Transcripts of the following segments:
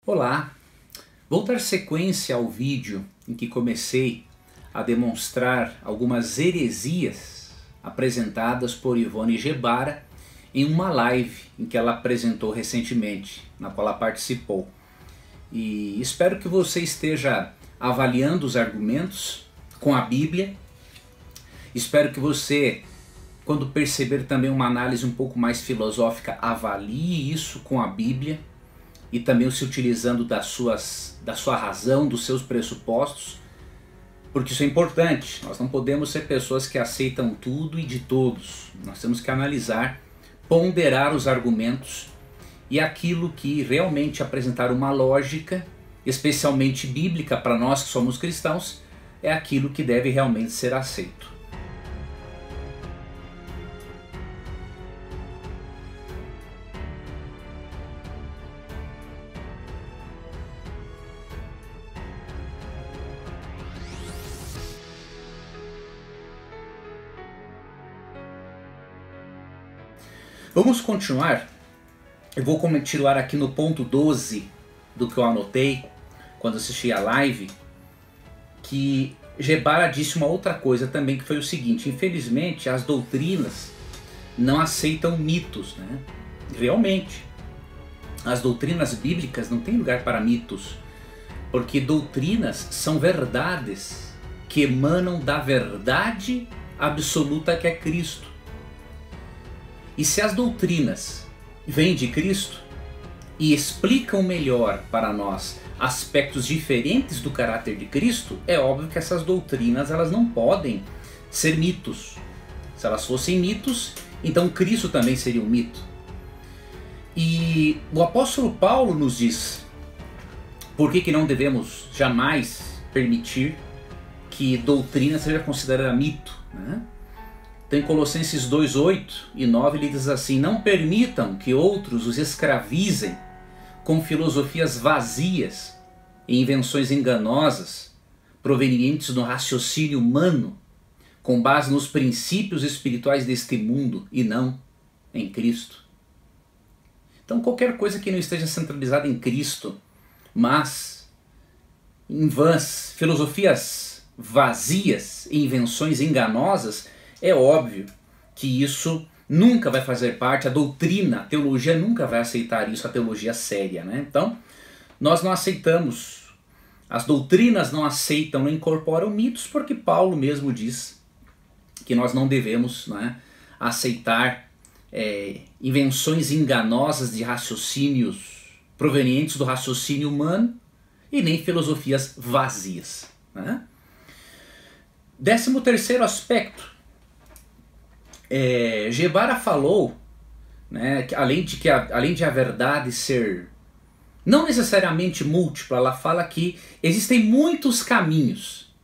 Olá, vou dar sequência ao vídeo em que comecei a demonstrar algumas heresias apresentadas por Ivone Gebara em uma live em que ela apresentou recentemente, na qual ela participou. E espero que você esteja avaliando os argumentos com a Bíblia. Espero que você, quando perceber também uma análise um pouco mais filosófica, avalie isso com a Bíblia e também se utilizando da sua razão, dos seus pressupostos, porque isso é importante. Nós não podemos ser pessoas que aceitam tudo e de todos. Nós temos que analisar, ponderar os argumentos e aquilo que realmente apresentar uma lógica, especialmente bíblica para nós que somos cristãos, é aquilo que deve realmente ser aceito. Vamos continuar. Eu vou continuar aqui no ponto 12 do que eu anotei quando assisti a live, que Gebara disse uma outra coisa também, que foi o seguinte: infelizmente as doutrinas não aceitam mitos, né? Realmente, as doutrinas bíblicas não têm lugar para mitos, porque doutrinas são verdades que emanam da verdade absoluta que é Cristo. E se as doutrinas vêm de Cristo e explicam melhor para nós aspectos diferentes do caráter de Cristo, é óbvio que essas doutrinas elas não podem ser mitos. Se elas fossem mitos, então Cristo também seria um mito. E o apóstolo Paulo nos diz por que não devemos jamais permitir que doutrina seja considerada mito, né? Então, em Colossenses 2, 8 e 9 ele diz assim: não permitam que outros os escravizem com filosofias vazias e invenções enganosas provenientes do raciocínio humano, com base nos princípios espirituais deste mundo e não em Cristo. Então, qualquer coisa que não esteja centralizada em Cristo, mas em vãs filosofias vazias e invenções enganosas, é óbvio que isso nunca vai fazer parte, a doutrina, a teologia nunca vai aceitar isso, a teologia séria, né? Então, nós não aceitamos, as doutrinas não aceitam, não incorporam mitos, porque Paulo mesmo diz que nós não devemos, né, aceitar invenções enganosas de raciocínios provenientes do raciocínio humano e nem filosofias vazias, né? 13º aspecto. Gebara falou, né, que além de a verdade ser não necessariamente múltipla, ela fala que existem muitos caminhos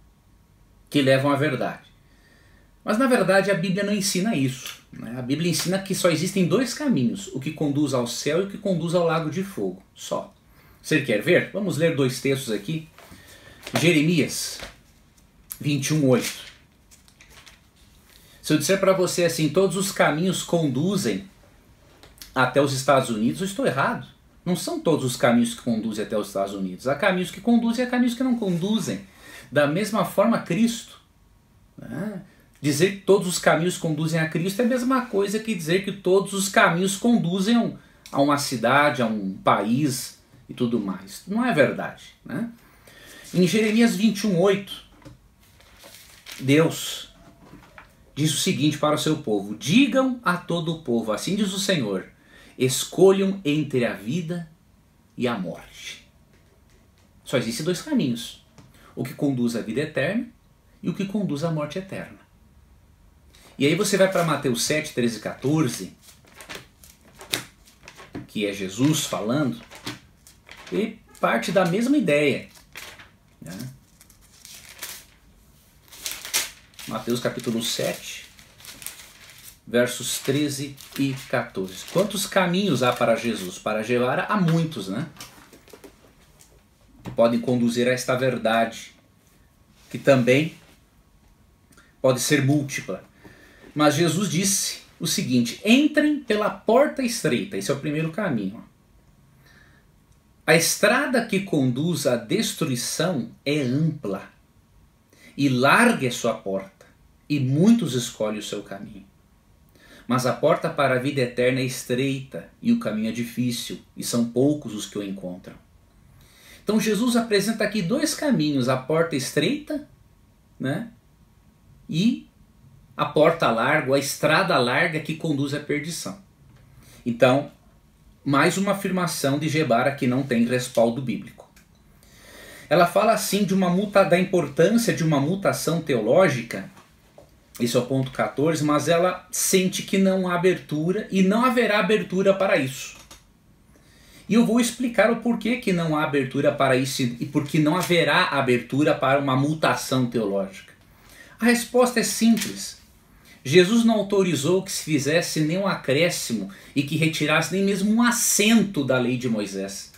que levam à verdade. Mas na verdade a Bíblia não ensina isso, né? A Bíblia ensina que só existem dois caminhos: o que conduz ao céu e o que conduz ao lago de fogo, só. Você quer ver? Vamos ler dois textos aqui. Jeremias 21, 8. Se eu disser para você assim, todos os caminhos conduzem até os Estados Unidos, eu estou errado. Não são todos os caminhos que conduzem até os Estados Unidos. Há caminhos que conduzem e há caminhos que não conduzem. Da mesma forma, Cristo, né? Dizer que todos os caminhos conduzem a Cristo é a mesma coisa que dizer que todos os caminhos conduzem a uma cidade, a um país e tudo mais. Não é verdade, né? Em Jeremias 21, 8, Deus diz o seguinte para o seu povo: digam a todo o povo, assim diz o Senhor, escolham entre a vida e a morte. Só existem dois caminhos: o que conduz à vida eterna e o que conduz à morte eterna. E aí você vai para Mateus 7, 13 e 14, que é Jesus falando, e parte da mesma ideia, né? Mateus capítulo 7, versos 13 e 14. Quantos caminhos há para Jesus? Para Gebara há muitos, né? Que podem conduzir a esta verdade, que também pode ser múltipla. Mas Jesus disse o seguinte: entrem pela porta estreita. Esse é o primeiro caminho. A estrada que conduz à destruição é ampla, e larga é sua porta, e muitos escolhem o seu caminho. Mas a porta para a vida eterna é estreita, e o caminho é difícil, e são poucos os que o encontram. Então Jesus apresenta aqui dois caminhos, a porta estreita, né, e a porta larga, a estrada larga que conduz à perdição. Então, mais uma afirmação de Gebara que não tem respaldo bíblico. Ela fala assim da importância de uma mutação teológica, esse é o ponto 14, mas ela sente que não há abertura e não haverá abertura para isso. E eu vou explicar o porquê que não há abertura para isso e porque não haverá abertura para uma mutação teológica. A resposta é simples. Jesus não autorizou que se fizesse nenhum acréscimo e que retirasse nem mesmo um acento da lei de Moisés.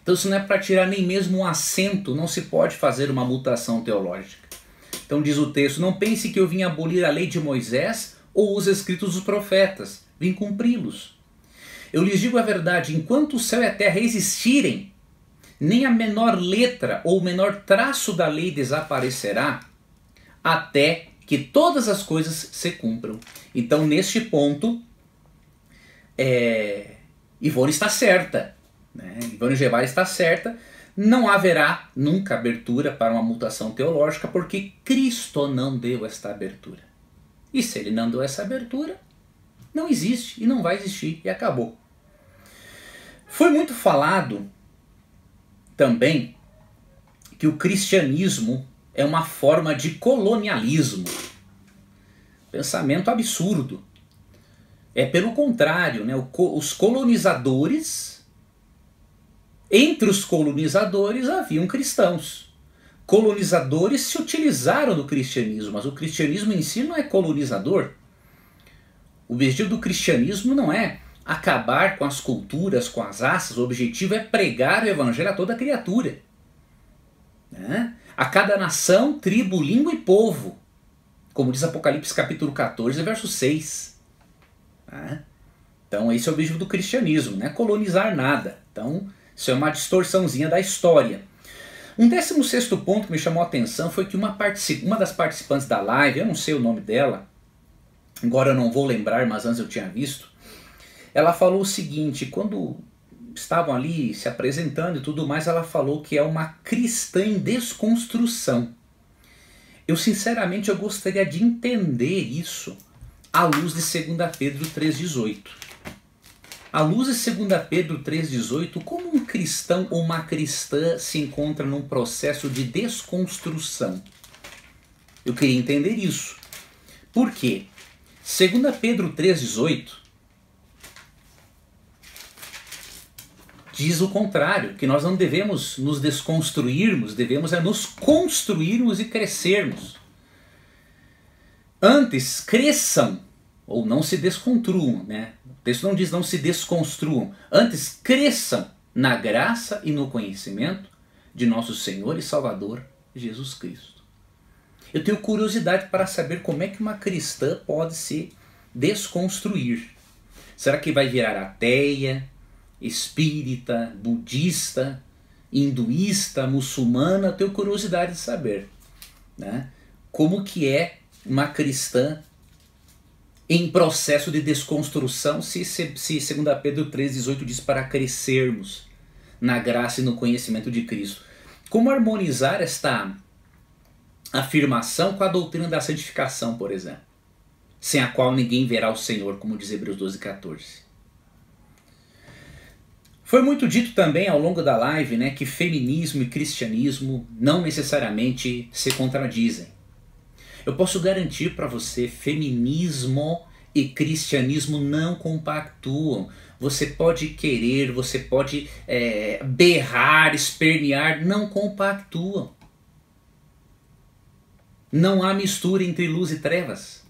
Então se não é para tirar nem mesmo um acento, não se pode fazer uma mutação teológica. Então diz o texto, não pense que eu vim abolir a lei de Moisés ou os escritos dos profetas, vim cumpri-los. Eu lhes digo a verdade, enquanto o céu e a terra existirem, nem a menor letra ou o menor traço da lei desaparecerá, até que todas as coisas se cumpram. Então, neste ponto, Ivone está certa, né? Ivone Gebara está certa, não haverá nunca abertura para uma mutação teológica, porque Cristo não deu esta abertura. E se ele não deu essa abertura, não existe e não vai existir, e acabou. Foi muito falado também que o cristianismo é uma forma de colonialismo. Pensamento absurdo. É pelo contrário, né? Os colonizadores, entre os colonizadores haviam cristãos. Colonizadores se utilizaram do cristianismo, mas o cristianismo em si não é colonizador. O objetivo do cristianismo não é acabar com as culturas, com as raças, o objetivo é pregar o evangelho a toda criatura, né? A cada nação, tribo, língua e povo, como diz Apocalipse capítulo 14, verso 6. Né? Então esse é o objetivo do cristianismo, não é colonizar nada. Então isso é uma distorçãozinha da história. Um 16º ponto que me chamou a atenção foi que uma das participantes da live, eu não sei o nome dela, agora eu não vou lembrar, mas antes eu tinha visto, ela falou o seguinte, quando estavam ali se apresentando e tudo mais, ela falou que é uma cristã em desconstrução. Eu sinceramente eu gostaria de entender isso à luz de 2 Pedro 3,18. À luz de 2 Pedro 3,18, como um cristão ou uma cristã se encontra num processo de desconstrução? Eu queria entender isso. Por quê? 2 Pedro 3,18 diz o contrário, que nós não devemos nos desconstruirmos, devemos nos construirmos e crescermos. Antes, cresçam, ou não se desconstruam, né? O texto não diz não se desconstruam. Antes, cresçam na graça e no conhecimento de nosso Senhor e Salvador Jesus Cristo. Eu tenho curiosidade para saber como é que uma cristã pode se desconstruir. Será que vai virar ateia, espírita, budista, hinduísta, muçulmana? Eu tenho curiosidade de saber, né? Como que é uma cristã em processo de desconstrução, se 2 Pedro 3,18 diz para crescermos na graça e no conhecimento de Cristo. Como harmonizar esta afirmação com a doutrina da santificação, por exemplo, sem a qual ninguém verá o Senhor, como diz Hebreus 12,14. Foi muito dito também ao longo da live, né, que feminismo e cristianismo não necessariamente se contradizem. Eu posso garantir para você, feminismo e cristianismo não compactuam. Você pode querer, você pode berrar, espernear, não compactuam. Não há mistura entre luz e trevas.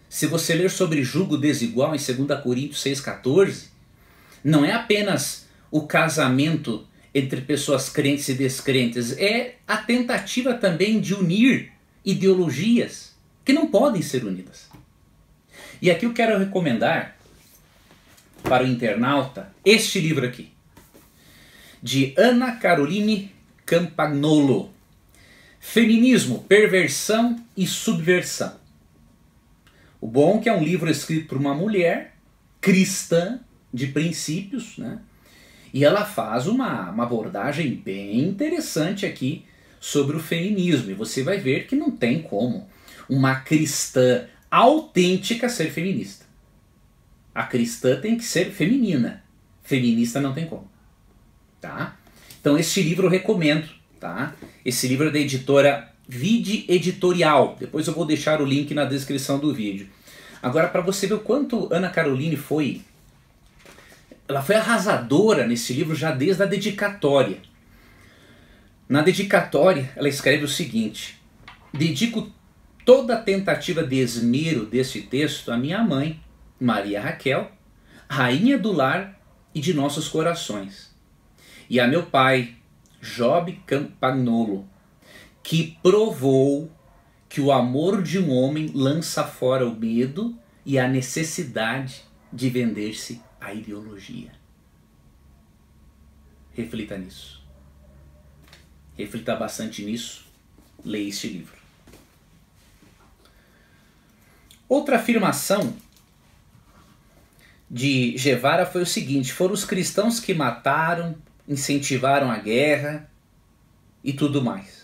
Se você ler sobre jugo desigual em 2 Coríntios 6,14, não é apenas o casamento entre pessoas crentes e descrentes, é a tentativa também de unir ideologias que não podem ser unidas. E aqui eu quero recomendar para o internauta este livro aqui. de Ana Caroline Campagnolo. Feminismo, perversão e subversão. O bom é que é um livro escrito por uma mulher cristã de princípios, né? E ela faz uma abordagem bem interessante aqui sobre o feminismo. E você vai ver que não tem como uma cristã autêntica ser feminista. A cristã tem que ser feminina. Feminista não tem como. Tá? Então este livro eu recomendo. Tá? Esse livro é da editora Vide Editorial. Depois eu vou deixar o link na descrição do vídeo. Agora, para você ver o quanto Ana Caroline foi... Ela foi arrasadora nesse livro já desde a dedicatória. Na dedicatória, ela escreve o seguinte: dedico toda a tentativa de esmero desse texto à minha mãe, Maria Raquel, rainha do lar e de nossos corações, e a meu pai, Job Campagnolo, que provou que o amor de um homem lança fora o medo e a necessidade de vender-se à ideologia. Reflita nisso. Reflita bastante nisso. Leia este livro. Outra afirmação de Guevara foi o seguinte: foram os cristãos que mataram, incentivaram a guerra e tudo mais.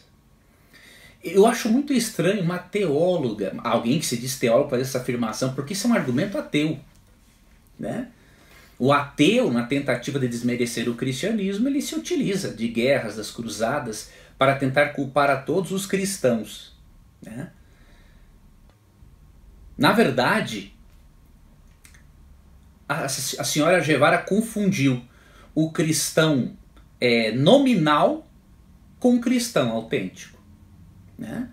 Eu acho muito estranho uma teóloga, alguém que se diz teólogo, fazer essa afirmação, porque isso é um argumento ateu, né? O ateu, na tentativa de desmerecer o cristianismo, ele se utiliza de guerras, das cruzadas, para tentar culpar a todos os cristãos, né? Na verdade, a senhora Guevara confundiu o cristão nominal com o cristão autêntico, né?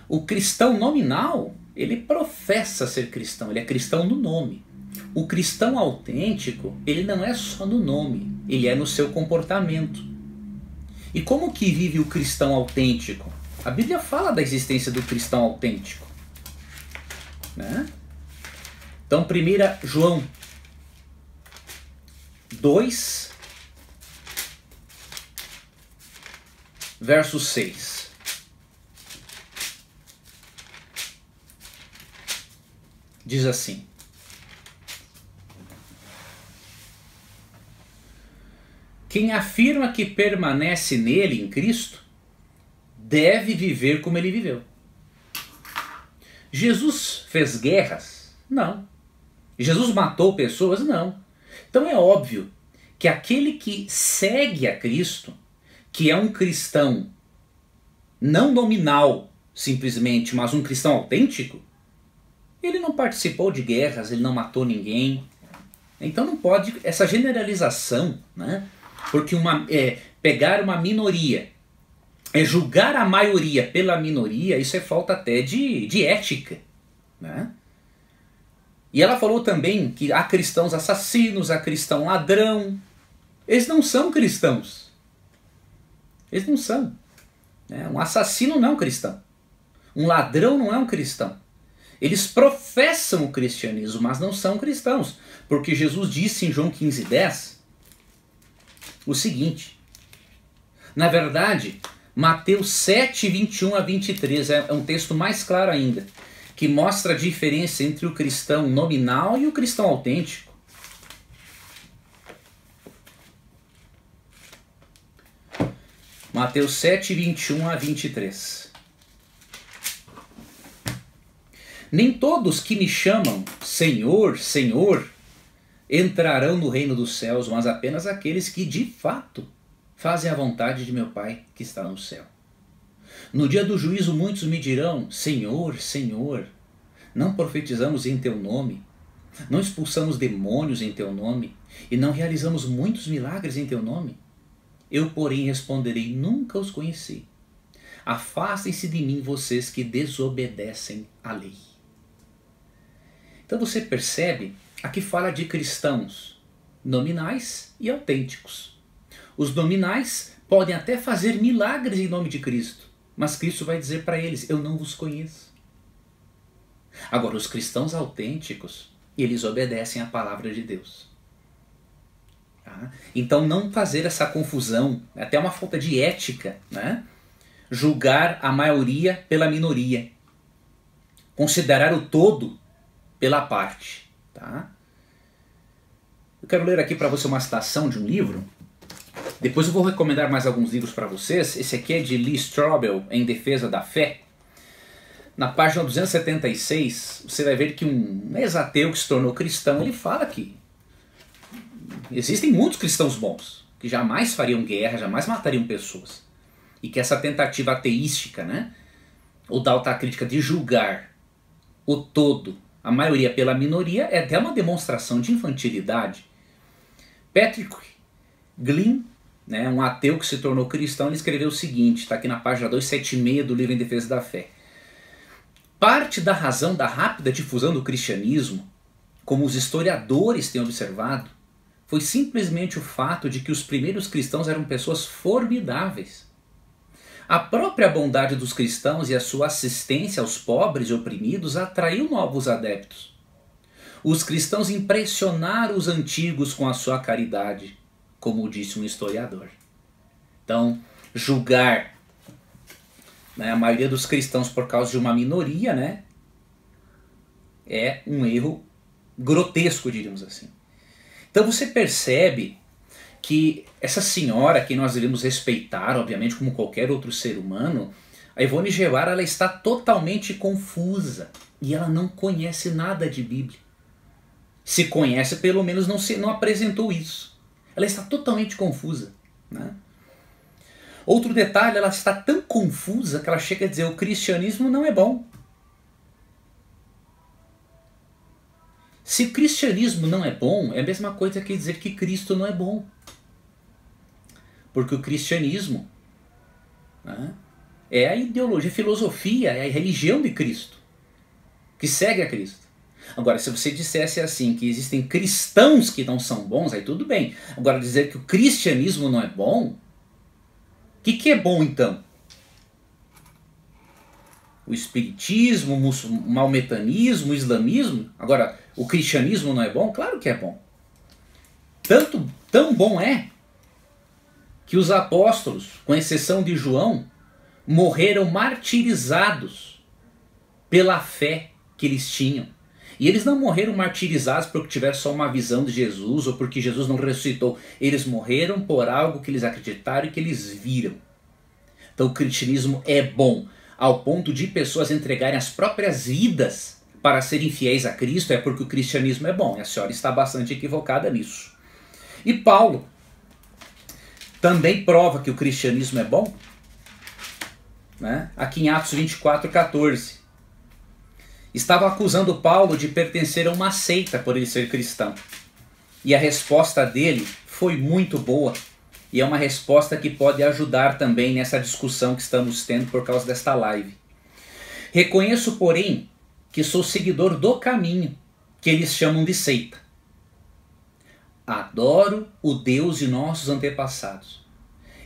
O cristão nominal, ele professa ser cristão, ele é cristão no nome. O cristão autêntico, ele não é só no nome, ele é no seu comportamento. E como que vive o cristão autêntico? A Bíblia fala da existência do cristão autêntico, né? Então, 1 João 2, verso 6. Diz assim: quem afirma que permanece nele, em Cristo, deve viver como ele viveu. Jesus fez guerras? Não. Jesus matou pessoas? Não. Então é óbvio que aquele que segue a Cristo, que é um cristão não nominal simplesmente, mas um cristão autêntico, ele não participou de guerras, ele não matou ninguém. Então não pode, essa generalização, né? Porque pegar uma minoria, julgar a maioria pela minoria, isso é falta até de ética, né? E ela falou também que há cristãos assassinos, há cristão ladrão. Eles não são cristãos. Eles não são, né? Um assassino não é um cristão. Um ladrão não é um cristão. Eles professam o cristianismo, mas não são cristãos. Porque Jesus disse em João 15:10 o seguinte. Na verdade, Mateus 7, 21 a 23 é um texto mais claro ainda, que mostra a diferença entre o cristão nominal e o cristão autêntico. Mateus 7, 21 a 23. Nem todos que me chamam Senhor, Senhor, entrarão no reino dos céus, mas apenas aqueles que de fato fazem a vontade de meu Pai que está no céu. No dia do juízo muitos me dirão: Senhor, Senhor, não profetizamos em teu nome, não expulsamos demônios em teu nome, e não realizamos muitos milagres em teu nome? Eu, porém, responderei: nunca os conheci. Afastem-se de mim, vocês que desobedecem à lei. Então você percebe, aqui fala de cristãos nominais e autênticos. Os nominais podem até fazer milagres em nome de Cristo, mas Cristo vai dizer para eles: eu não vos conheço. Agora, os cristãos autênticos, eles obedecem à palavra de Deus. Tá? Então não fazer essa confusão, é até uma falta de ética, né? Julgar a maioria pela minoria. Considerar o todo pela parte. Tá? Eu quero ler aqui para você uma citação de um livro. Depois eu vou recomendar mais alguns livros para vocês. Esse aqui é de Lee Strobel, Em Defesa da Fé. Na página 276, você vai ver que um ex-ateu que se tornou cristão, ele fala que existem muitos cristãos bons, que jamais fariam guerra, jamais matariam pessoas. E que essa tentativa ateística, né, ou da autocrítica de julgar o todo, a maioria pela minoria, é até uma demonstração de infantilidade. Patrick Glynn, né, um ateu que se tornou cristão, ele escreveu o seguinte, está aqui na página 276 do livro Em Defesa da Fé. Parte da razão da rápida difusão do cristianismo, como os historiadores têm observado, foi simplesmente o fato de que os primeiros cristãos eram pessoas formidáveis. A própria bondade dos cristãos e a sua assistência aos pobres e oprimidos atraiu novos adeptos. Os cristãos impressionaram os antigos com a sua caridade, como disse um historiador. Então, julgar, né, a maioria dos cristãos por causa de uma minoria, né, é um erro grotesco, diríamos assim. Então você percebe que essa senhora, que nós devemos respeitar, obviamente, como qualquer outro ser humano, a Ivone Guevara, ela está totalmente confusa e ela não conhece nada de Bíblia. Se conhece, pelo menos não apresentou isso. Ela está totalmente confusa, né? Outro detalhe, ela está tão confusa que ela chega a dizer o cristianismo não é bom. Se o cristianismo não é bom, é a mesma coisa que dizer que Cristo não é bom. Porque o cristianismo, né, é a ideologia, a filosofia, é a religião de Cristo, que segue a Cristo. Agora, se você dissesse assim, que existem cristãos que não são bons, aí tudo bem. Agora, dizer que o cristianismo não é bom, o que é bom então? O espiritismo, o maometanismo, o islamismo? Agora, o cristianismo não é bom? Claro que é bom. Tão bom é que os apóstolos, com exceção de João, morreram martirizados pela fé que eles tinham. E eles não morreram martirizados porque tiveram só uma visão de Jesus ou porque Jesus não ressuscitou. Eles morreram por algo que eles acreditaram e que eles viram. Então o cristianismo é bom, ao ponto de pessoas entregarem as próprias vidas para serem fiéis a Cristo, é porque o cristianismo é bom. E a senhora está bastante equivocada nisso. E Paulo também prova que o cristianismo é bom, né? Aqui em Atos 24:14. Estava acusando Paulo de pertencer a uma seita por ele ser cristão. E a resposta dele foi muito boa. E é uma resposta que pode ajudar também nessa discussão que estamos tendo por causa desta live. Reconheço, porém, que sou seguidor do caminho, que eles chamam de seita. Adoro o Deus de nossos antepassados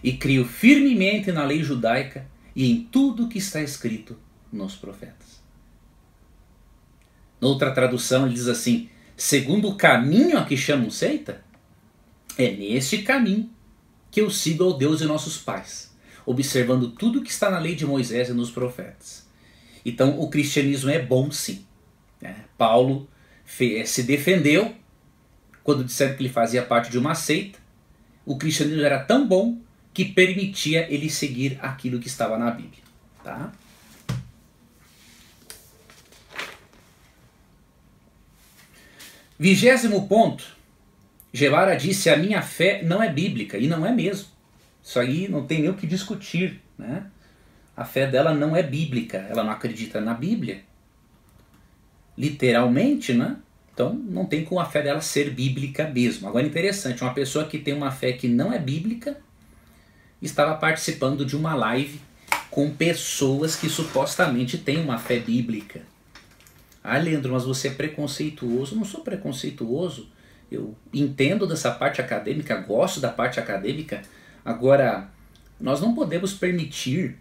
e creio firmemente na lei judaica e em tudo que está escrito nos profetas. Noutra tradução ele diz assim, segundo o caminho a que chamam seita, é neste caminho que eu sigo ao Deus de nossos pais, observando tudo que está na lei de Moisés e nos profetas. Então o cristianismo é bom sim. Paulo se defendeu quando disseram que ele fazia parte de uma seita. O cristianismo era tão bom que permitia ele seguir aquilo que estava na Bíblia. Tá? Vigésimo ponto. Guevara disse, a minha fé não é bíblica, e não é mesmo. Isso aí não tem nem o que discutir, né? A fé dela não é bíblica, ela não acredita na Bíblia. Literalmente, né? Então não tem como a fé dela ser bíblica mesmo. Agora interessante, uma pessoa que tem uma fé que não é bíblica estava participando de uma live com pessoas que supostamente têm uma fé bíblica. Ah, Leandro, mas você é preconceituoso. Não sou preconceituoso. Eu entendo dessa parte acadêmica, gosto da parte acadêmica. Agora, nós não podemos permitir,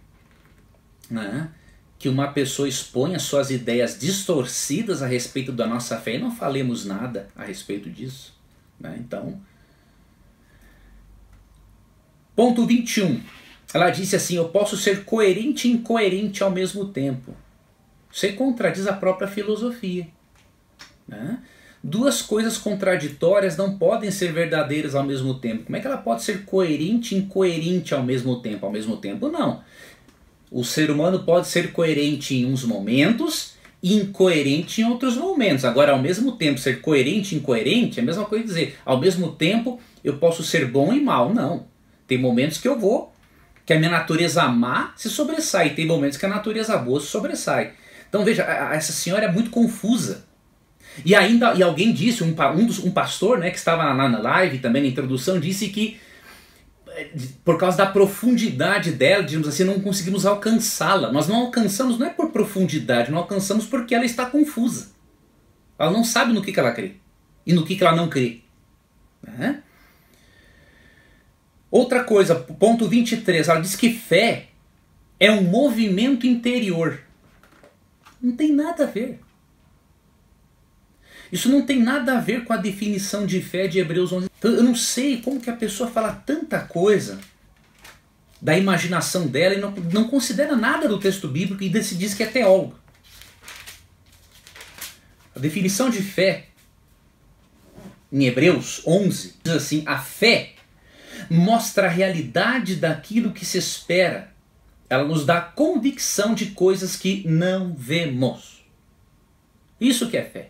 né, que uma pessoa exponha suas ideias distorcidas a respeito da nossa fé e não falemos nada a respeito disso. Né? Então, Ponto 21. Ela disse assim: eu posso ser coerente e incoerente ao mesmo tempo. Isso contradiz a própria filosofia, né? Duas coisas contraditórias não podem ser verdadeiras ao mesmo tempo. Como é que ela pode ser coerente e incoerente ao mesmo tempo? Ao mesmo tempo, não. O ser humano pode ser coerente em uns momentos e incoerente em outros momentos. Agora, ao mesmo tempo, ser coerente e incoerente é a mesma coisa que dizer, ao mesmo tempo, eu posso ser bom e mal. Não. Tem momentos que que a minha natureza má se sobressai, e tem momentos que a natureza boa se sobressai. Então veja, essa senhora é muito confusa. E alguém disse, um pastor, né, que estava lá na live, também na introdução, disse que por causa da profundidade dela, digamos assim, não conseguimos alcançá-la. Nós não alcançamos, não é por profundidade, não alcançamos porque ela está confusa. Ela não sabe no que ela crê e no que ela não crê. Né? Outra coisa, ponto 23, ela diz que fé é um movimento interior. Não tem nada a ver. Isso não tem nada a ver com a definição de fé de Hebreus 11. Então, eu não sei como que a pessoa fala tanta coisa da imaginação dela e não considera nada do texto bíblico e se diz que é teólogo. A definição de fé em Hebreus 11 diz assim: a fé mostra a realidade daquilo que se espera. Ela nos dá convicção de coisas que não vemos. Isso que é fé.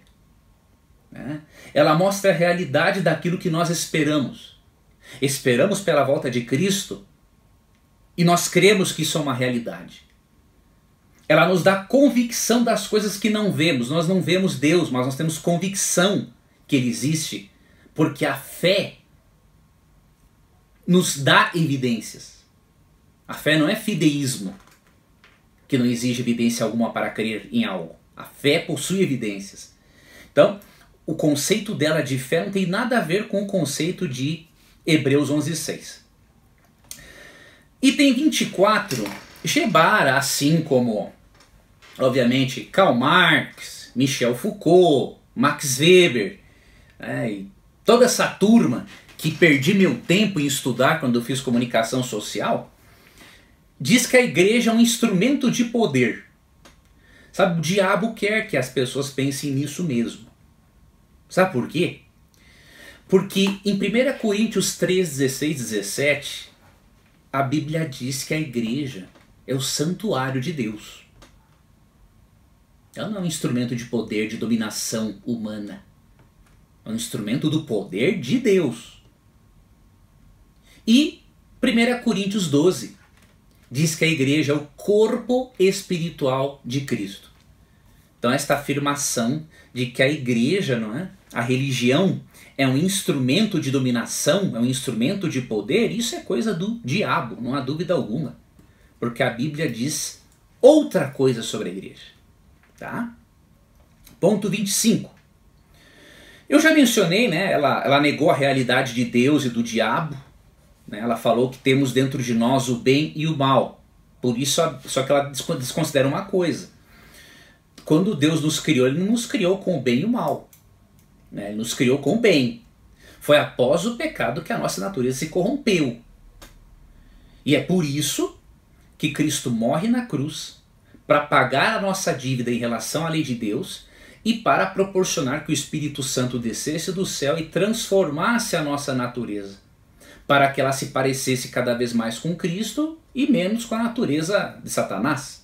Né? Ela mostra a realidade daquilo que nós esperamos. Esperamos pela volta de Cristo e nós cremos que isso é uma realidade. Ela nos dá convicção das coisas que não vemos. Nós não vemos Deus, mas nós temos convicção que Ele existe, porque a fé nos dá evidências. A fé não é fideísmo, que não exige evidência alguma para crer em algo. A fé possui evidências. Então, o conceito dela de fé não tem nada a ver com o conceito de Hebreus 11:6. Item 24, Gebara, assim como, obviamente, Karl Marx, Michel Foucault, Max Weber, e toda essa turma que perdi meu tempo em estudar quando eu fiz comunicação social, diz que a igreja é um instrumento de poder. Sabe, o diabo quer que as pessoas pensem nisso mesmo. Sabe por quê? Porque em 1 Coríntios 3, 16, 17, a Bíblia diz que a igreja é o santuário de Deus. Ela não é um instrumento de poder, de dominação humana. É um instrumento do poder de Deus. E 1 Coríntios 12 diz que a igreja é o corpo espiritual de Cristo. Então esta afirmação de que a igreja, não é? A religião é um instrumento de dominação, é um instrumento de poder, isso é coisa do diabo, não há dúvida alguma. Porque a Bíblia diz outra coisa sobre a igreja. Tá? Ponto 25. Eu já mencionei, né? Ela negou a realidade de Deus e do diabo. Né? Ela falou que temos dentro de nós o bem e o mal. Por isso, só que ela desconsidera uma coisa. Quando Deus nos criou, Ele não nos criou com o bem e o mal. Né? Ele nos criou com o bem. Foi após o pecado que a nossa natureza se corrompeu. E é por isso que Cristo morre na cruz, para pagar a nossa dívida em relação à lei de Deus e para proporcionar que o Espírito Santo descesse do céu e transformasse a nossa natureza, para que ela se parecesse cada vez mais com Cristo e menos com a natureza de Satanás.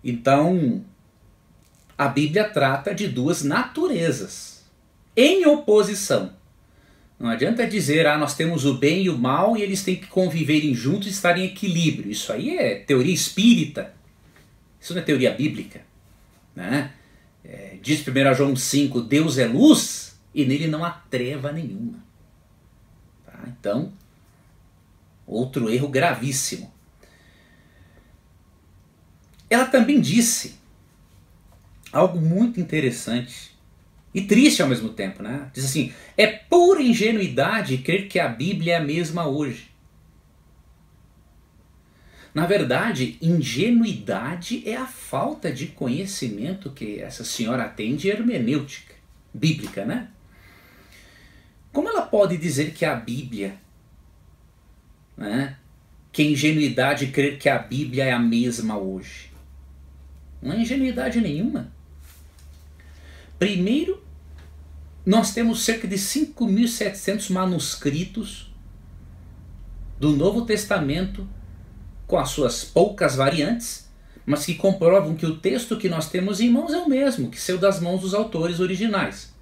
Então, a Bíblia trata de duas naturezas em oposição. Não adianta dizer, nós temos o bem e o mal e eles têm que conviverem juntos e estar em equilíbrio. Isso aí é teoria espírita. Isso não é teoria bíblica. Né? Diz 1 João 5, Deus é luz e nele não há treva nenhuma. Tá? Então, outro erro gravíssimo. Ela também disse algo muito interessante e triste ao mesmo tempo, né? Diz assim, é pura ingenuidade crer que a Bíblia é a mesma hoje. Na verdade, ingenuidade é a falta de conhecimento que essa senhora tem de hermenêutica bíblica, né? Como ela pode dizer que a Bíblia né, que é ingenuidade crer que a Bíblia é a mesma hoje. Não é ingenuidade nenhuma. Primeiro, nós temos cerca de 5.700 manuscritos do Novo Testamento, com as suas poucas variantes, mas que comprovam que o texto que nós temos em mãos é o mesmo, que saiu das mãos dos autores originais.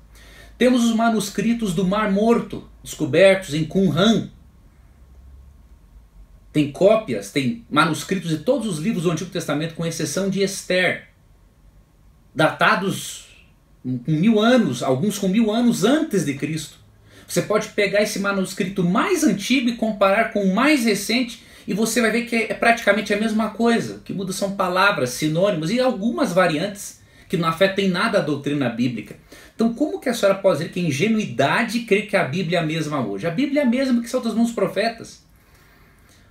Temos os manuscritos do Mar Morto, descobertos em Qumran. Tem cópias, tem manuscritos de todos os livros do Antigo Testamento, com exceção de Esther, datados com 1000 anos, alguns com 1000 anos antes de Cristo. Você pode pegar esse manuscrito mais antigo e comparar com o mais recente, e você vai ver que é praticamente a mesma coisa. O que muda são palavras, sinônimos e algumas variantes que não afetem nada a doutrina bíblica. Então como que a senhora pode dizer que é ingenuidade crer que a Bíblia é a mesma hoje? A Bíblia é a mesma que são das mãos dos profetas.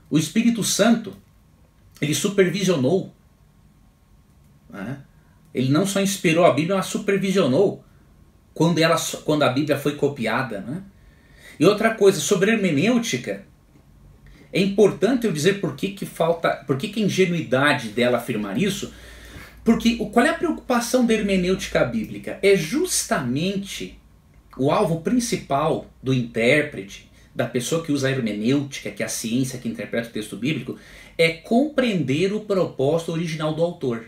O Espírito Santo, ele supervisionou, né? Ele não só inspirou a Bíblia, mas supervisionou quando a Bíblia foi copiada, né? E outra coisa, sobre hermenêutica, é importante eu dizer por que a ingenuidade dela afirmar isso, porque qual é a preocupação da hermenêutica bíblica? É justamente o alvo principal do intérprete, da pessoa que usa a hermenêutica, que é a ciência que interpreta o texto bíblico, é compreender o propósito original do autor.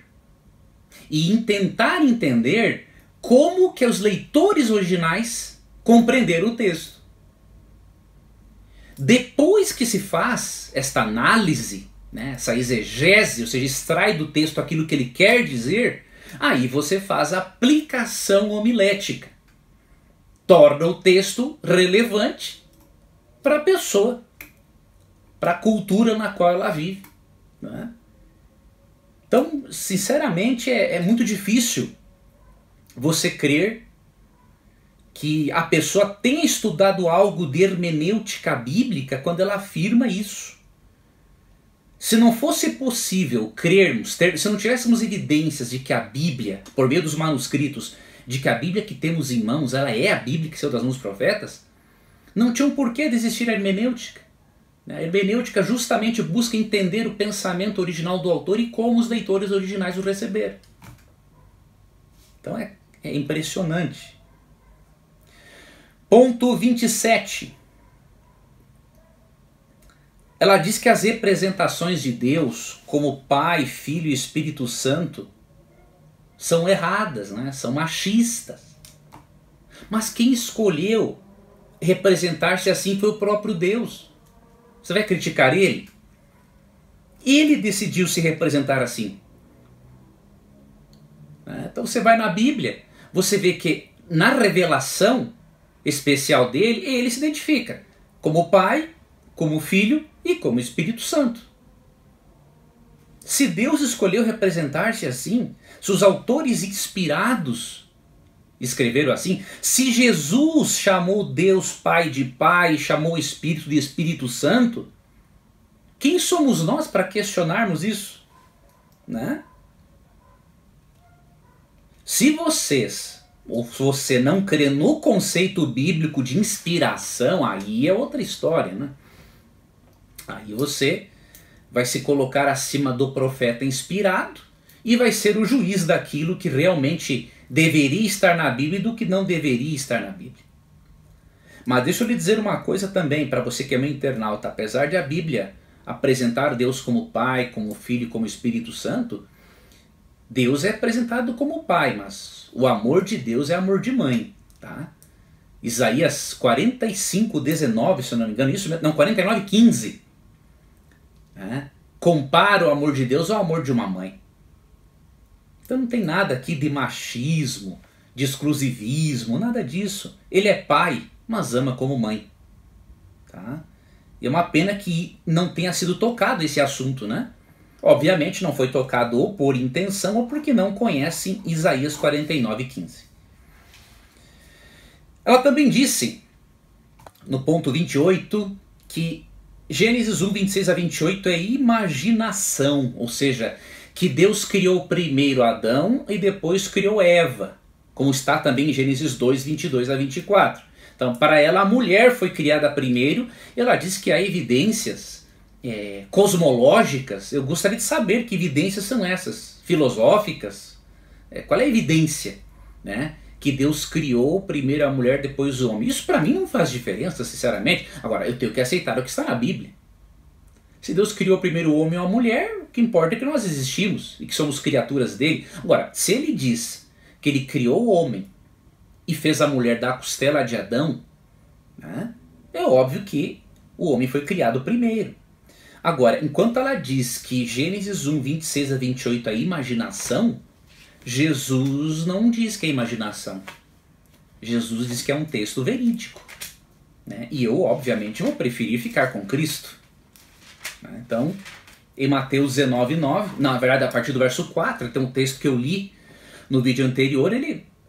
E tentar entender como que os leitores originais compreenderam o texto. Depois que se faz esta análise, né, essa exegese, ou seja, extrai do texto aquilo que ele quer dizer, aí você faz a aplicação homilética. Torna o texto relevante para a pessoa, para a cultura na qual ela vive, né? Então, sinceramente, é muito difícil você crer que a pessoa tenha estudado algo de hermenêutica bíblica quando ela afirma isso. Se não fosse possível crermos, se não tivéssemos evidências de que a Bíblia, por meio dos manuscritos, de que a Bíblia que temos em mãos, ela é a Bíblia que saiu das mãos dos profetas, não tinha um porquê de existir a hermenêutica. A hermenêutica justamente busca entender o pensamento original do autor e como os leitores originais o receberam. Então é impressionante. Ponto 27. Ela diz que as representações de Deus como Pai, Filho e Espírito Santo são erradas, né? São machistas. Mas quem escolheu representar-se assim foi o próprio Deus. Você vai criticar ele? Ele decidiu se representar assim. Então você vai na Bíblia, você vê que na revelação especial dele, ele se identifica como Pai, como Filho e como Espírito Santo. Se Deus escolheu representar-se assim, se os autores inspirados escreveram assim, se Jesus chamou Deus Pai de Pai, chamou o Espírito de Espírito Santo, quem somos nós para questionarmos isso? Né? Se você não crê no conceito bíblico de inspiração, aí é outra história, né? Aí você vai se colocar acima do profeta inspirado e vai ser o juiz daquilo que realmente deveria estar na Bíblia e do que não deveria estar na Bíblia. Mas deixa eu lhe dizer uma coisa também, para você que é meu internauta. Apesar de a Bíblia apresentar Deus como Pai, como Filho e como Espírito Santo, Deus é apresentado como Pai, mas o amor de Deus é amor de mãe, tá? Isaías 45:19, se eu não me engano, isso, não, 49:15. Compara o amor de Deus ao amor de uma mãe. Então não tem nada aqui de machismo, de exclusivismo, nada disso. Ele é pai, mas ama como mãe. Tá? E é uma pena que não tenha sido tocado esse assunto, né? Obviamente não foi tocado ou por intenção ou porque não conhecem Isaías 49:15. Ela também disse, no ponto 28, que Gênesis 1:26-28 é imaginação, ou seja, que Deus criou primeiro Adão e depois criou Eva, como está também em Gênesis 2:22-24. Então, para ela, a mulher foi criada primeiro, e ela diz que há evidências cosmológicas, eu gostaria de saber que evidências são essas, filosóficas. Qual é a evidência, né, que Deus criou primeiro a mulher, depois o homem? Isso para mim não faz diferença, sinceramente. Agora, eu tenho que aceitar o que está na Bíblia. Se Deus criou primeiro o homem ou a mulher, o que importa é que nós existimos e que somos criaturas dele. Agora, se ele diz que ele criou o homem e fez a mulher da costela de Adão, né, é óbvio que o homem foi criado primeiro. Agora, enquanto ela diz que Gênesis 1, 26 a 28 é imaginação, Jesus não diz que é imaginação. Jesus diz que é um texto verídico, né? E eu, obviamente, vou preferir ficar com Cristo. Então, em Mateus 19, 9, na verdade, a partir do verso 4, tem um texto que eu li no vídeo anterior,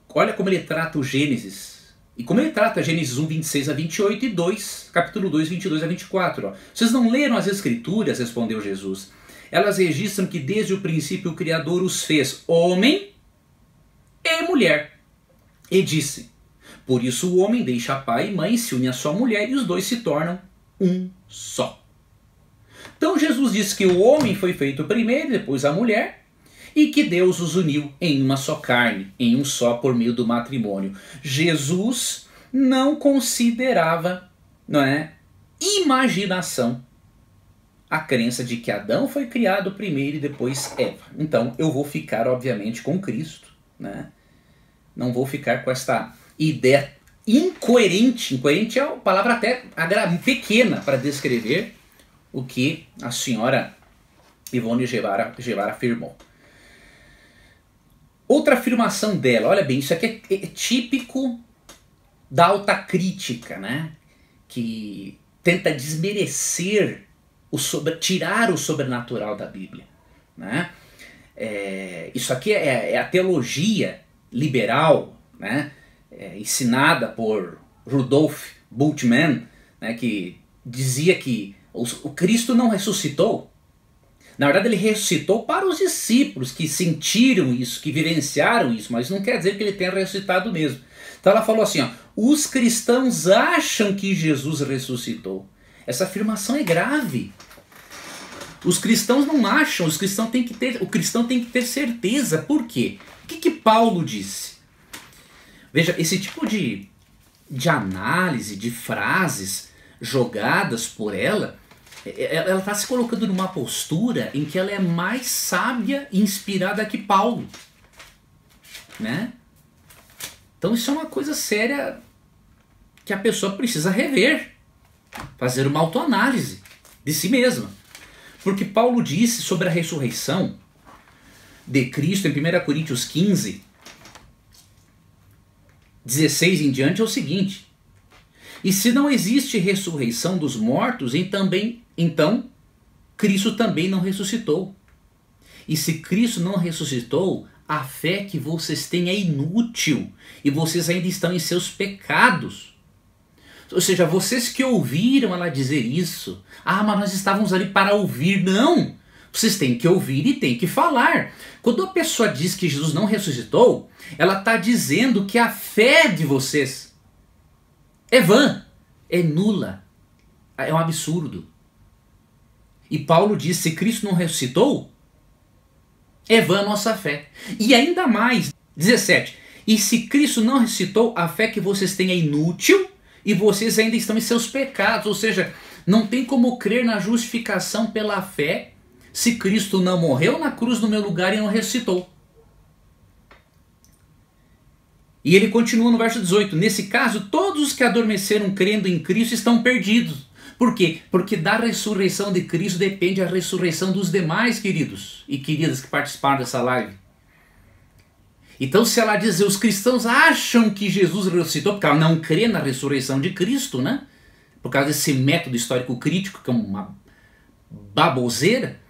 olha como ele trata o Gênesis. E como ele trata Gênesis 1, 26 a 28 e 2, capítulo 2, 22 a 24. Ó. Vocês não leram as Escrituras, respondeu Jesus. Elas registram que desde o princípio o Criador os fez homem e mulher. E disse, por isso o homem deixa pai e mãe, se une à sua mulher e os dois se tornam um só. Então Jesus disse que o homem foi feito primeiro, depois a mulher, e que Deus os uniu em uma só carne, em um só por meio do matrimônio. Jesus não considerava, não é, imaginação a crença de que Adão foi criado primeiro e depois Eva. Então eu vou ficar, obviamente, com Cristo, né? Não vou ficar com esta ideia incoerente. Incoerente é uma palavra até pequena para descrever o que a senhora Ivone Guevara afirmou. Outra afirmação dela, olha bem, isso aqui é típico da alta crítica, né? Que tenta desmerecer, tirar o sobrenatural da Bíblia, né? Isso aqui é a teologia liberal, né? Ensinada por Rudolf Bultmann, né? Que dizia que o Cristo não ressuscitou. Na verdade, ele ressuscitou para os discípulos que sentiram isso, que vivenciaram isso, mas não quer dizer que ele tenha ressuscitado mesmo. Então ela falou assim, ó, os cristãos acham que Jesus ressuscitou. Essa afirmação é grave. Os cristãos não acham, o cristão tem que ter certeza. Por quê? O que Paulo disse? Veja, esse tipo de análise, de frases jogadas por ela está se colocando numa postura em que ela é mais sábia e inspirada que Paulo, né? Então isso é uma coisa séria que a pessoa precisa rever, fazer uma autoanálise de si mesma. Porque Paulo disse sobre a ressurreição de Cristo em 1 Coríntios 15, 16 em diante é o seguinte: e se não existe ressurreição dos mortos, então Cristo também não ressuscitou. E se Cristo não ressuscitou, a fé que vocês têm é inútil e vocês ainda estão em seus pecados. Ou seja, vocês que ouviram ela dizer isso, mas nós estávamos ali para ouvir. Não! Vocês têm que ouvir e têm que falar. Quando a pessoa diz que Jesus não ressuscitou, ela está dizendo que a fé de vocês é vã, é nula, é um absurdo. E Paulo diz, se Cristo não ressuscitou, é vã a nossa fé. E ainda mais, 17, e se Cristo não ressuscitou, a fé que vocês têm é inútil e vocês ainda estão em seus pecados. Ou seja, não tem como crer na justificação pela fé se Cristo não morreu na cruz no meu lugar e não ressuscitou. E ele continua no verso 18. Nesse caso, todos os que adormeceram crendo em Cristo estão perdidos. Por quê? Porque da ressurreição de Cristo depende a ressurreição dos demais queridos e queridas que participaram dessa live. Então se ela dizer, os cristãos acham que Jesus ressuscitou, porque ela não crê na ressurreição de Cristo, né? Por causa desse método histórico crítico, que é uma baboseira,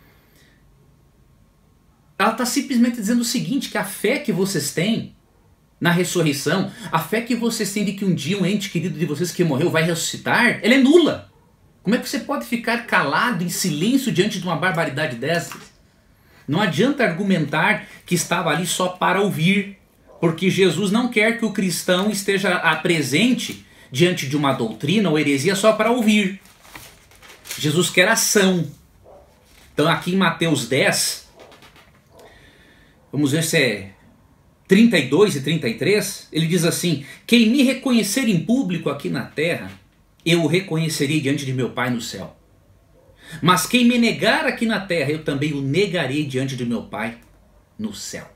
ela está simplesmente dizendo o seguinte, que a fé que vocês têm na ressurreição, a fé que vocês têm de que um dia um ente querido de vocês que morreu vai ressuscitar, ela é nula. Como é que você pode ficar calado, em silêncio, diante de uma barbaridade dessas? Não adianta argumentar que estava ali só para ouvir, porque Jesus não quer que o cristão esteja presente diante de uma doutrina ou heresia só para ouvir. Jesus quer ação, Então aqui em Mateus 10, vamos ver se é 32 e 33, ele diz assim: quem me reconhecer em público aqui na terra, eu o reconhecerei diante de meu Pai no céu. Mas quem me negar aqui na terra, eu também o negarei diante de meu Pai no céu.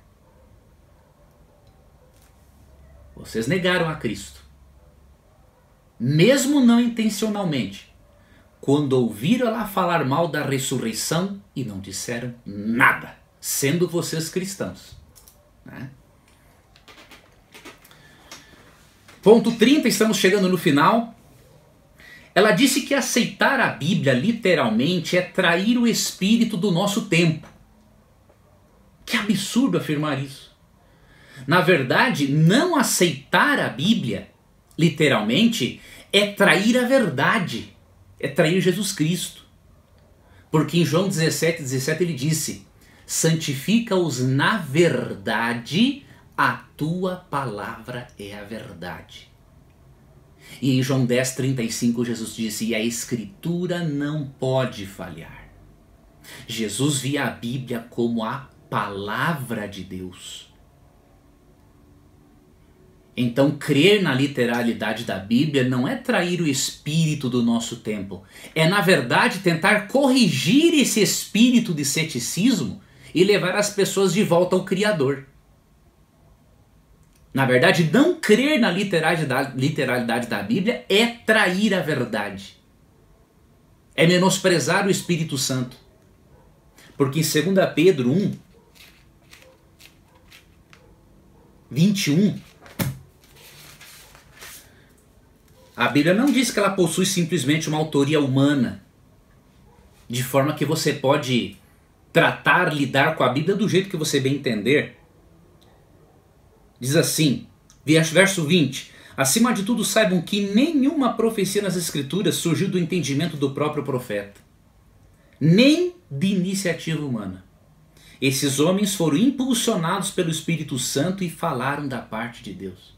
Vocês negaram a Cristo, mesmo não intencionalmente, quando ouviram ela falar mal da ressurreição e não disseram nada, sendo vocês cristãos, né? Ponto 30, estamos chegando no final. Ela disse que aceitar a Bíblia literalmente é trair o espírito do nosso tempo. Que absurdo afirmar isso. Na verdade, não aceitar a Bíblia literalmente é trair a verdade, é trair Jesus Cristo. Porque em João 17:17 ele disse: santifica-os na verdade, a tua palavra é a verdade. E em João 10:35 Jesus disse: e a Escritura não pode falhar. Jesus via a Bíblia como a palavra de Deus. Então crer na literalidade da Bíblia não é trair o espírito do nosso tempo. É na verdade tentar corrigir esse espírito de ceticismo e levar as pessoas de volta ao Criador. Na verdade, não crer na literalidade da Bíblia é trair a verdade. É menosprezar o Espírito Santo. Porque em 2 Pedro 1, 21, a Bíblia não diz que ela possui simplesmente uma autoria humana, de forma que você pode tratar, lidar com a Bíblia do jeito que você bem entender. Diz assim, verso 20: acima de tudo saibam que nenhuma profecia nas Escrituras surgiu do entendimento do próprio profeta, nem de iniciativa humana. Esses homens foram impulsionados pelo Espírito Santo e falaram da parte de Deus.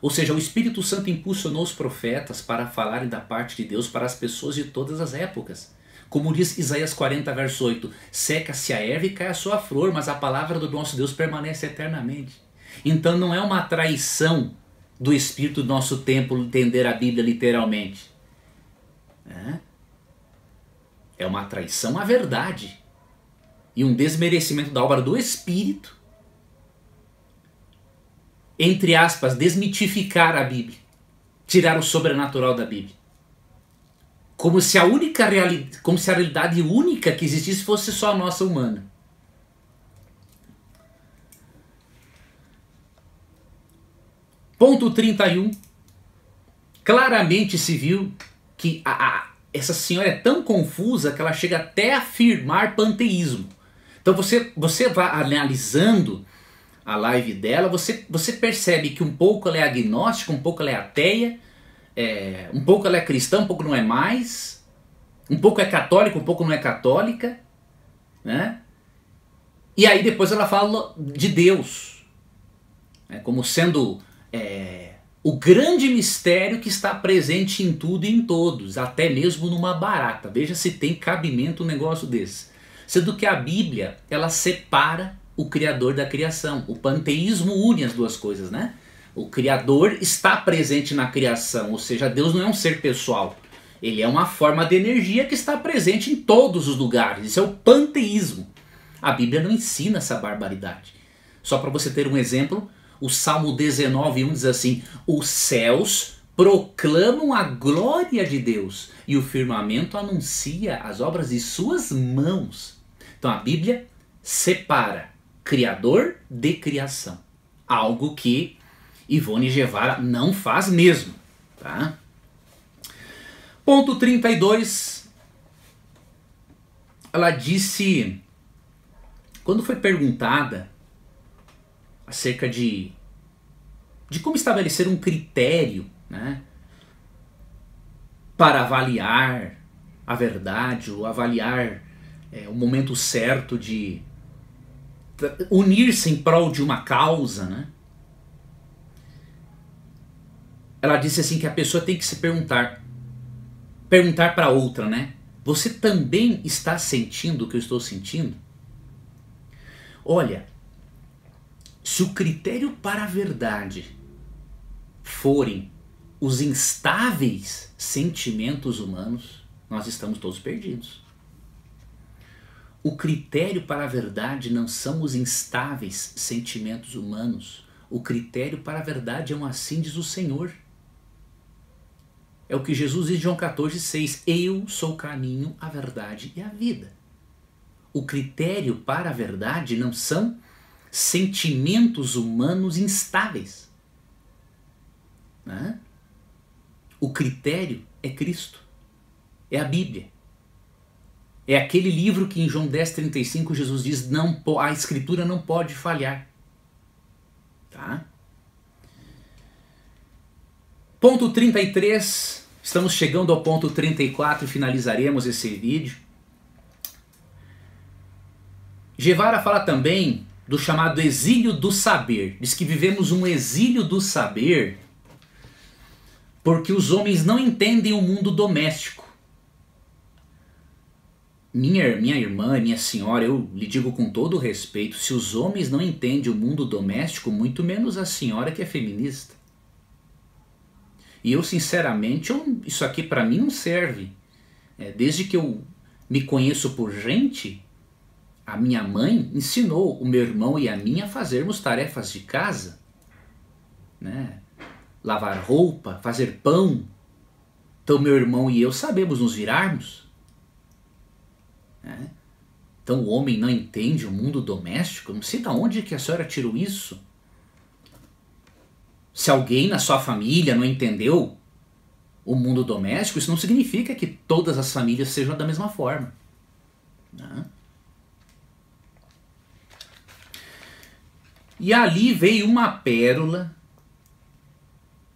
Ou seja, o Espírito Santo impulsionou os profetas para falarem da parte de Deus para as pessoas de todas as épocas. Como diz Isaías 40, verso 8, seca-se a erva e cai a sua flor, mas a palavra do nosso Deus permanece eternamente. Então não é uma traição do espírito do nosso tempo entender a Bíblia literalmente. É uma traição à verdade e um desmerecimento da obra do Espírito. Entre aspas, desmitificar a Bíblia, tirar o sobrenatural da Bíblia. Como se a realidade única que existisse fosse só a nossa humana. Ponto 31. Claramente se viu que essa senhora é tão confusa que ela chega até a afirmar panteísmo. Então você vai analisando a live dela, você percebe que um pouco ela é agnóstica, um pouco ela é ateia, um pouco ela é cristã, um pouco não é mais, um pouco é católica, um pouco não é católica, né? E aí depois ela fala de Deus, né, como sendo o grande mistério que está presente em tudo e em todos, até mesmo numa barata. Veja se tem cabimento um negócio desse. Sendo que a Bíblia, ela separa o Criador da criação. O panteísmo une as duas coisas, né? O Criador está presente na criação, ou seja, Deus não é um ser pessoal. Ele é uma forma de energia que está presente em todos os lugares. Isso é o panteísmo. A Bíblia não ensina essa barbaridade. Só para você ter um exemplo, o Salmo 19:1 diz assim: os céus proclamam a glória de Deus e o firmamento anuncia as obras de suas mãos. Então a Bíblia separa Criador de criação. Algo que Ivone Guevara não faz mesmo. Tá? Ponto 32. Ela disse, quando foi perguntada acerca de como estabelecer um critério, né, para avaliar a verdade, ou avaliar o momento certo de unir-se em prol de uma causa, né? Ela disse assim que a pessoa tem que se perguntar para outra, né? Você também está sentindo o que eu estou sentindo? Olha, se o critério para a verdade forem os instáveis sentimentos humanos, nós estamos todos perdidos. O critério para a verdade não são os instáveis sentimentos humanos. O critério para a verdade é um assim diz o Senhor. É o que Jesus diz em João 14,6. Eu sou o caminho, a verdade e a vida. O critério para a verdade não são sentimentos humanos instáveis. Né? O critério é Cristo. É a Bíblia. É aquele livro que em João 10,35 Jesus diz, a Escritura não pode falhar. Tá? Ponto 33, estamos chegando ao ponto 34 e finalizaremos esse vídeo. Guevara fala também do chamado exílio do saber. Diz que vivemos um exílio do saber porque os homens não entendem o mundo doméstico. Minha irmã, minha senhora, eu lhe digo com todo o respeito, se os homens não entendem o mundo doméstico, muito menos a senhora que é feminista. E eu, sinceramente, isso aqui para mim não serve. Desde que eu me conheço por gente, a minha mãe ensinou o meu irmão e a mim a fazermos tarefas de casa, né? Lavar roupa, fazer pão. Então meu irmão e eu sabemos nos virarmos. Né? Então o homem não entende o mundo doméstico? Não sei de onde que a senhora tirou isso. Se alguém na sua família não entendeu o mundo doméstico, isso não significa que todas as famílias sejam da mesma forma. Né? E ali veio uma pérola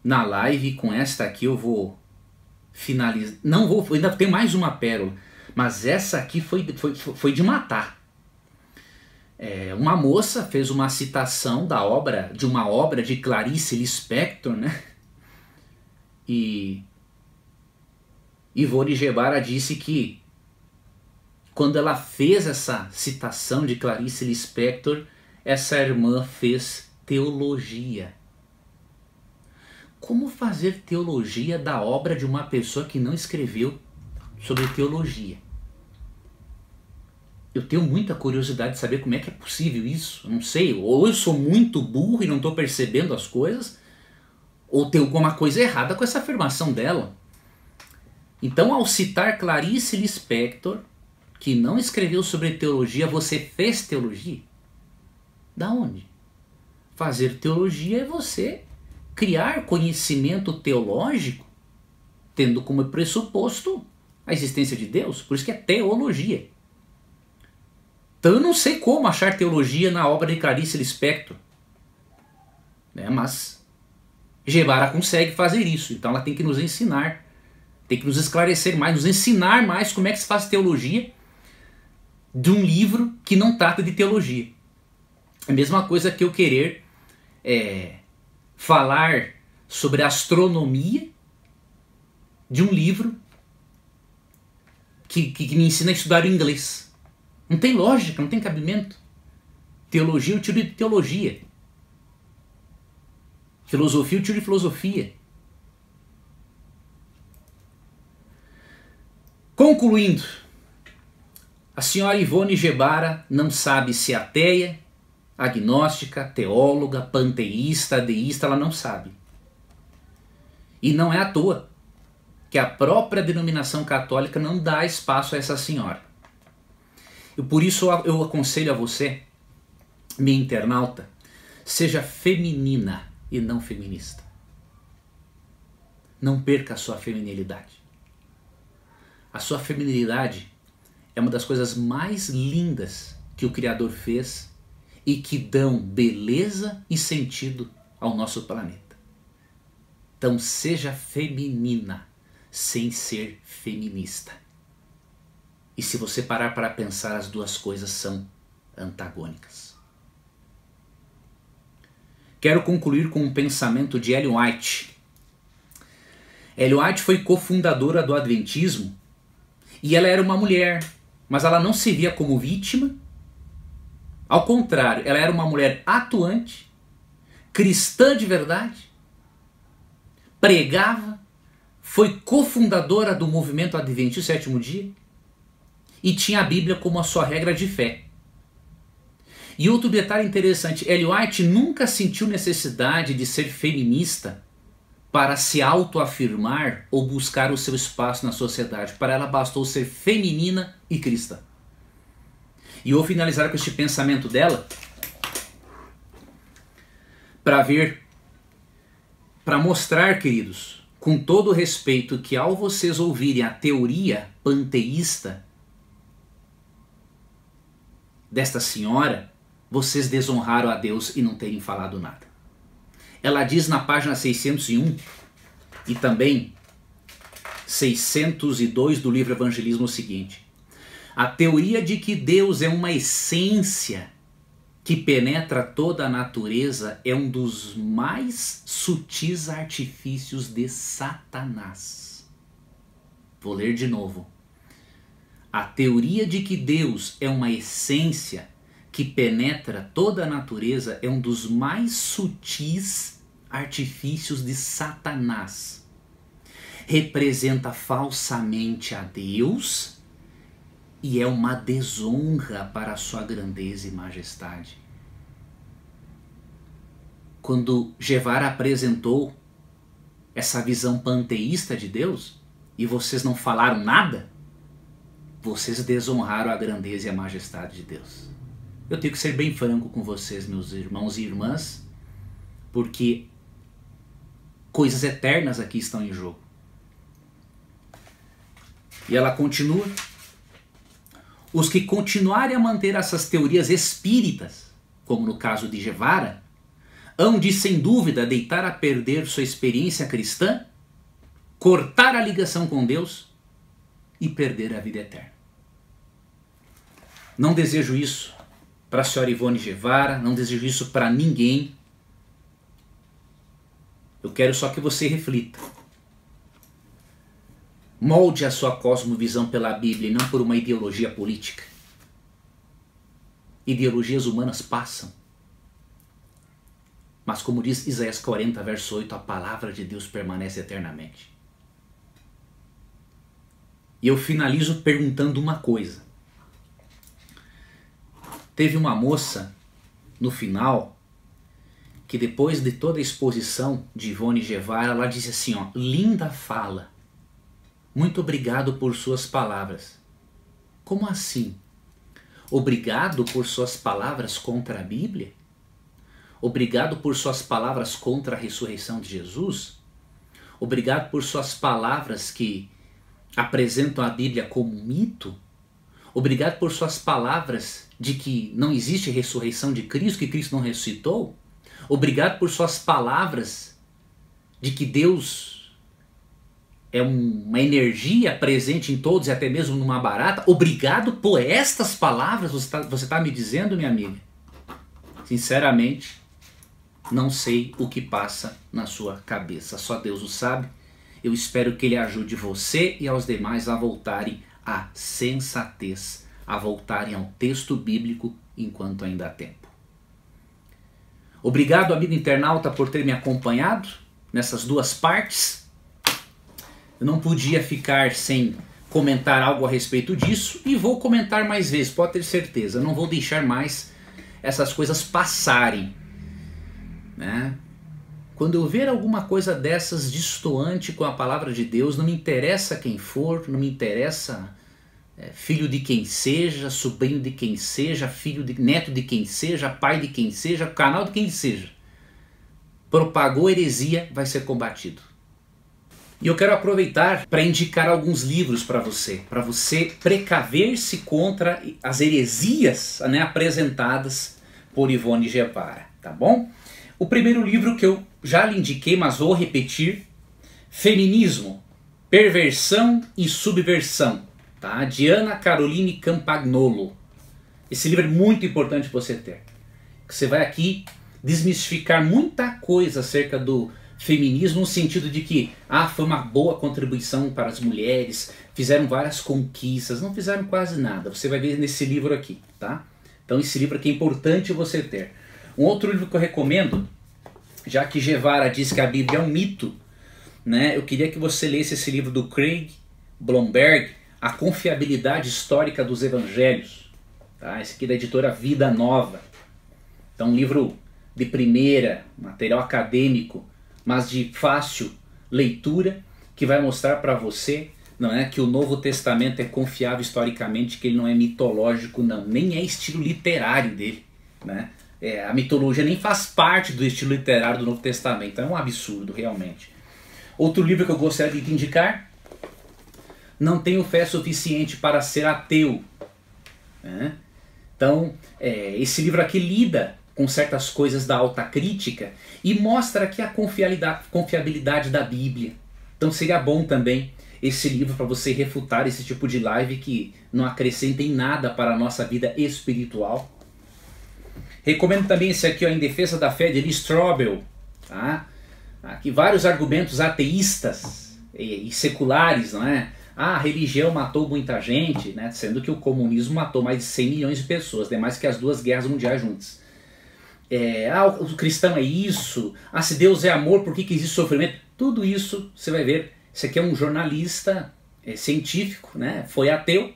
na live, com esta aqui eu vou finalizar. Não vou, ainda tem mais uma pérola, mas essa aqui foi de matar. Uma moça fez uma citação de uma obra de Clarice Lispector, né? E Ivone Guevara disse que quando ela fez essa citação de Clarice Lispector, essa irmã fez teologia. Como fazer teologia da obra de uma pessoa que não escreveu sobre teologia? Eu tenho muita curiosidade de saber como é que é possível isso. Eu não sei, ou eu sou muito burro e não estou percebendo as coisas, ou tem alguma coisa errada com essa afirmação dela. Então, ao citar Clarice Lispector, que não escreveu sobre teologia, você fez teologia? Da onde? Fazer teologia é você criar conhecimento teológico, tendo como pressuposto a existência de Deus. Por isso que é teologia. Então eu não sei como achar teologia na obra de Clarice Lispector. Mas Guevara consegue fazer isso. Então ela tem que nos ensinar, tem que nos esclarecer mais, nos ensinar mais como é que se faz teologia de um livro que não trata de teologia. É a mesma coisa que eu querer falar sobre astronomia de um livro que me ensina a estudar o inglês. Não tem lógica, não tem cabimento. Teologia eu tiro de teologia. Filosofia eu tiro de filosofia. Concluindo, a senhora Ivone Guevara não sabe se é ateia, agnóstica, teóloga, panteísta, deísta, ela não sabe. E não é à toa que a própria denominação católica não dá espaço a essa senhora. E por isso eu aconselho a você, minha internauta, seja feminina e não feminista. Não perca a sua feminilidade. A sua feminilidade é uma das coisas mais lindas que o Criador fez e que dão beleza e sentido ao nosso planeta. Então seja feminina sem ser feminista. E se você parar para pensar, as duas coisas são antagônicas. Quero concluir com um pensamento de Ellen White. Ellen White foi cofundadora do Adventismo E ela era uma mulher, mas ela não se via como vítima. Ao contrário, ela era uma mulher atuante, cristã de verdade, pregava, foi cofundadora do movimento Adventista Sétimo Dia e tinha a Bíblia como a sua regra de fé. E outro detalhe interessante, Ellen White nunca sentiu necessidade de ser feminista para se autoafirmar ou buscar o seu espaço na sociedade. Para ela bastou ser feminina e cristã. E eu vou finalizar com este pensamento dela para mostrar, queridos, com todo o respeito, que ao vocês ouvirem a teoria panteísta desta senhora, vocês desonraram a Deus e não terem falado nada. Ela diz na página 601 e também 602 do livro Evangelismo o seguinte: a teoria de que Deus é uma essência que penetra toda a natureza é um dos mais sutis artifícios de Satanás. Vou ler de novo. A teoria de que Deus é uma essência que penetra toda a natureza é um dos mais sutis artifícios de Satanás. Representa falsamente a Deus e é uma desonra para a sua grandeza e majestade. Quando Guevara apresentou essa visão panteísta de Deus e vocês não falaram nada, vocês desonraram a grandeza e a majestade de Deus. Eu tenho que ser bem franco com vocês, meus irmãos e irmãs, porque coisas eternas aqui estão em jogo. E ela continua: os que continuarem a manter essas teorias espíritas, como no caso de Guevara, hão de, sem dúvida, deitar a perder sua experiência cristã, cortar a ligação com Deus e perder a vida eterna. Não desejo isso para a senhora Ivone Guevara, não desejo isso para ninguém. Eu quero só que você reflita. Molde a sua cosmovisão pela Bíblia e não por uma ideologia política. Ideologias humanas passam. Mas como diz Isaías 40, verso 8, a palavra de Deus permanece eternamente. E eu finalizo perguntando uma coisa. Teve uma moça no final que, depois de toda a exposição de Ivone Guevara, ela disse assim, ó: linda fala, muito obrigado por suas palavras. Como assim? Obrigado por suas palavras contra a Bíblia? Obrigado por suas palavras contra a ressurreição de Jesus? Obrigado por suas palavras que apresentam a Bíblia como um mito? Obrigado por suas palavras de que não existe ressurreição de Cristo, que Cristo não ressuscitou? Obrigado por suas palavras de que Deus é uma energia presente em todos e até mesmo numa barata? Obrigado por estas palavras você tá me dizendo, minha amiga? Sinceramente, não sei o que passa na sua cabeça. Só Deus o sabe. Eu espero que Ele ajude você e aos demais a voltarem à sensatez, a voltarem ao texto bíblico enquanto ainda há tempo. Obrigado, amigo internauta, por ter me acompanhado nessas duas partes. Eu não podia ficar sem comentar algo a respeito disso e vou comentar mais vezes, pode ter certeza. Eu não vou deixar mais essas coisas passarem, né? Quando eu ver alguma coisa dessas destoante com a palavra de Deus, não me interessa quem for, não me interessa filho de quem seja, sobrinho de quem seja, neto de quem seja, pai de quem seja, canal de quem seja. Propagou heresia, vai ser combatido. E eu quero aproveitar para indicar alguns livros para você precaver-se contra as heresias, né, apresentadas por Ivone Guevara, tá bom? O primeiro livro que eu já lhe indiquei, mas vou repetir: Feminismo, Perversão e Subversão, tá? Diana Caroline Campagnolo. Esse livro é muito importante você ter. Você vai aqui desmistificar muita coisa acerca do feminismo no sentido de que foi uma boa contribuição para as mulheres, fizeram várias conquistas, não fizeram quase nada. Você vai ver nesse livro aqui, tá? Então esse livro aqui é importante você ter. Um outro livro que eu recomendo, já que Guevara diz que a Bíblia é um mito, né? Eu queria que você lesse esse livro do Craig Blomberg, A Confiabilidade Histórica dos Evangelhos. Tá? Esse aqui é da editora Vida Nova. Então um livro de primeira, material acadêmico, mas de fácil leitura, que vai mostrar para você, não é, que o Novo Testamento é confiável historicamente, que ele não é mitológico, não, nem é estilo literário dele, né? A mitologia nem faz parte do estilo literário do Novo Testamento, então é um absurdo realmente. Outro livro que eu gostaria de indicar, Não Tenho Fé Suficiente para Ser Ateu, né? Então esse livro aqui lida com certas coisas da alta crítica e mostra aqui a confiabilidade da Bíblia. Então seria bom também esse livro para você refutar esse tipo de live que não acrescenta em nada para a nossa vida espiritual. Recomendo também esse aqui, ó, Em Defesa da Fé, de Lee Strobel. Tá? Aqui vários argumentos ateístas e seculares, não é? A religião matou muita gente, né? Sendo que o comunismo matou mais de 100 milhões de pessoas, né? Mais que as duas guerras mundiais juntas. O cristão é isso, se Deus é amor, por que existe sofrimento? Tudo isso você vai ver. Esse aqui é um jornalista científico, né? Foi ateu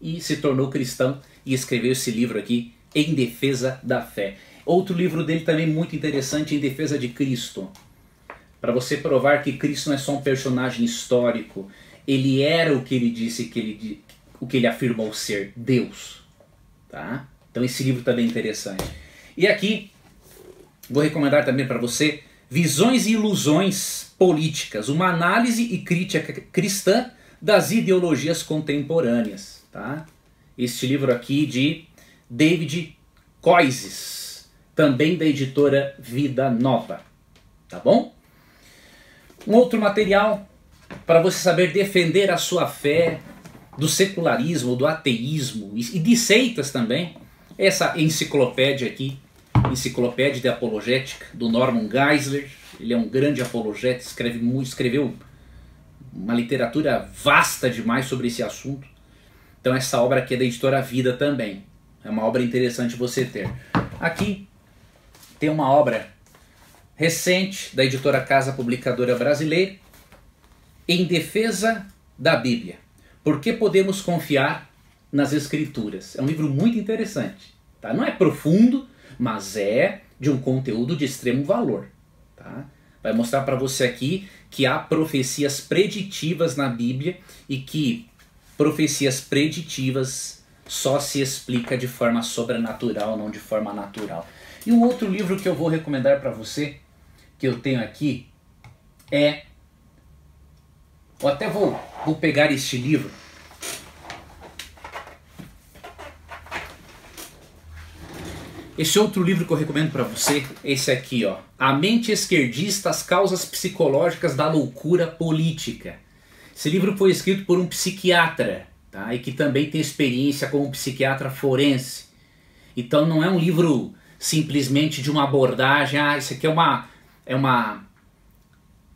e se tornou cristão e escreveu esse livro aqui, Em Defesa da Fé. Outro livro dele também muito interessante, Em Defesa de Cristo. Para você provar que Cristo não é só um personagem histórico, ele era o que ele disse, o que ele afirmou ser, Deus. Tá? Então esse livro também é interessante. E aqui, vou recomendar também para você Visões e Ilusões Políticas, uma análise e crítica cristã das ideologias contemporâneas. Tá? Este livro aqui de David Koyzis, também da editora Vida Nova. Tá bom? Um outro material para você saber defender a sua fé do secularismo, do ateísmo e de seitas também. Essa enciclopédia aqui, Enciclopédia de Apologética, do Norman Geisler. Ele é um grande apologeta, escreveu uma literatura vasta demais sobre esse assunto. Então essa obra aqui é da editora Vida também. É uma obra interessante você ter. Aqui tem uma obra recente da editora Casa Publicadora Brasileira, Em Defesa da Bíblia. Por que podemos confiar nas Escrituras? É um livro muito interessante. Tá? Não é profundo, mas é de um conteúdo de extremo valor. Tá? Vai mostrar para você aqui que há profecias preditivas na Bíblia e que profecias preditivas só se explica de forma sobrenatural, não de forma natural. E um outro livro que eu vou recomendar para você, que eu tenho aqui, eu até vou pegar este livro. Esse outro livro que eu recomendo para você, esse aqui, ó, A Mente Esquerdista, as Causas Psicológicas da Loucura Política. Esse livro foi escrito por um psiquiatra, tá? E que também tem experiência como psiquiatra forense. Então não é um livro simplesmente de uma abordagem, isso aqui é uma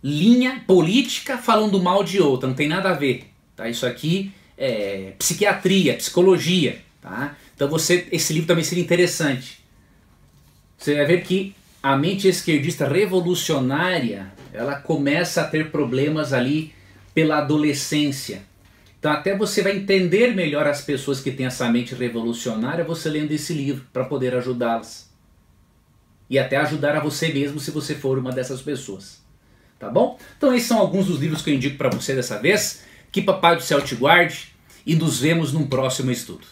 linha política falando mal de outra, não tem nada a ver. Tá? Isso aqui é psiquiatria, psicologia. Tá? Então esse livro também seria interessante. Você vai ver que a mente esquerdista revolucionária, ela começa a ter problemas ali pela adolescência. Então até você vai entender melhor as pessoas que têm essa mente revolucionária você lendo esse livro, para poder ajudá-las. E até ajudar a você mesmo se você for uma dessas pessoas. Tá bom? Então esses são alguns dos livros que eu indico para você dessa vez. Que Papai do Céu te guarde e nos vemos num próximo estudo.